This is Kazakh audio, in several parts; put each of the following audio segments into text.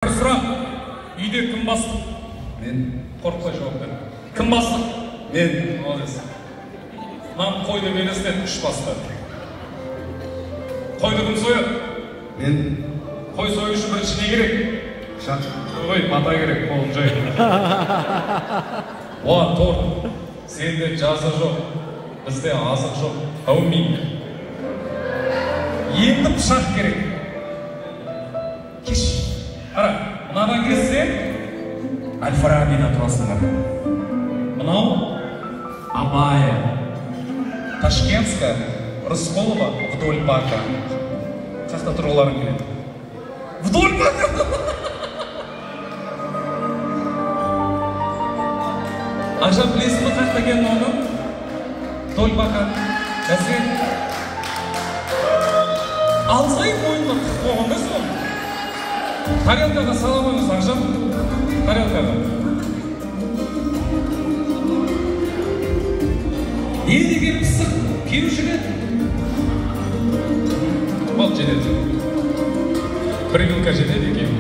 Сұрақ, үйде кім бастық? Мен. Қорықпай жауап бер. Кім бастық? Мен. Молодец. Нам қойды белесінен 3 басты. Қойды кім сояды? Мен. Қой сою үшін бірінші не керек? Шақ. Ой, мата керек, қолын жай. О, торт. Сенде жазы жоқ, бізде азық жоқ. Әумин. Енді пышақ керек. Кеш. Қара, мынадан келсе, Әл-Фарабида тұрасыңдар. Мынау Абая, Ташкентская, Рысқұлова, вдоль бака. Қақта тұрғыларың келеді. Вдоль бака! Ақша білесің бі қақта келін оны? Вдоль бака. Әсен. Алсай мойынға қық қоғын бес оны. Тарелкаға саламаңыз ақшам. Тарелкаға. Не деген пысық келушіге? Бол жетеді. Бір вилка жетеді екен.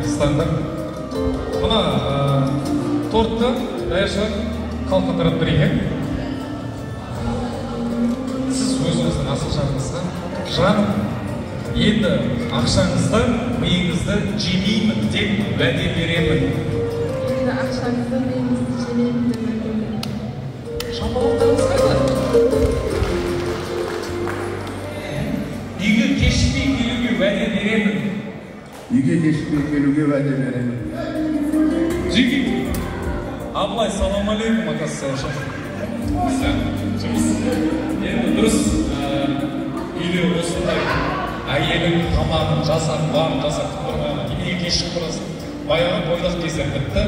Стандарт. Мына тортты даяшы қалқатырып бір екен. Сіз өзіңіздің асыл жағыңызға жаным. Енді ақшаңызды, миыңызды жемеймін деп уәде беремін. Енді ақшаңызды, миыңызды жемеймін деп уәде беремін. Шамалықтарыңыз қайда? Үйге кешікпей келуге уәде беремін. Үйге кешікпей келуге уәде беремін. Жеке. Абылай, салам алейкум, оказывается. Жұмыс. Енді дұрыс. Үйде осындай әйелің тамағын жасап, барын жасап тұрғаны, неге кешіп тұрасың? Баяғы бойлық кездер бітті,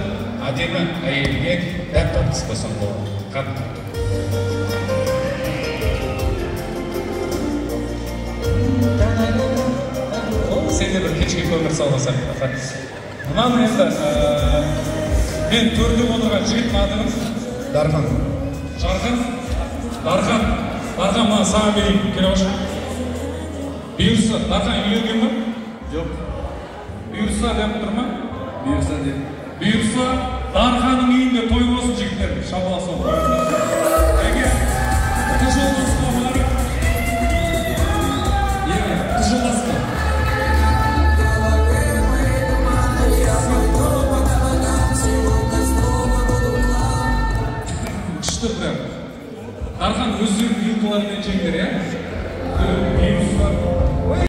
әдемі әйелге дәп татқыз қойсаң болады. Қатты. Сен де бір кешке көмір салғансың. Мынаны енді мен төрде отырған жігіттің атыңыз Дархан. Жархан? Дархан. Дархан, маған саған берейін. Келе башы. Бұйырса, Дархан үйленген ме? Жоқ. Бұйырса деп тұр ма? Бұйырса деп. Бұйырса, Дарханның үйінде той болсын жігіттер. Шабаласы ол.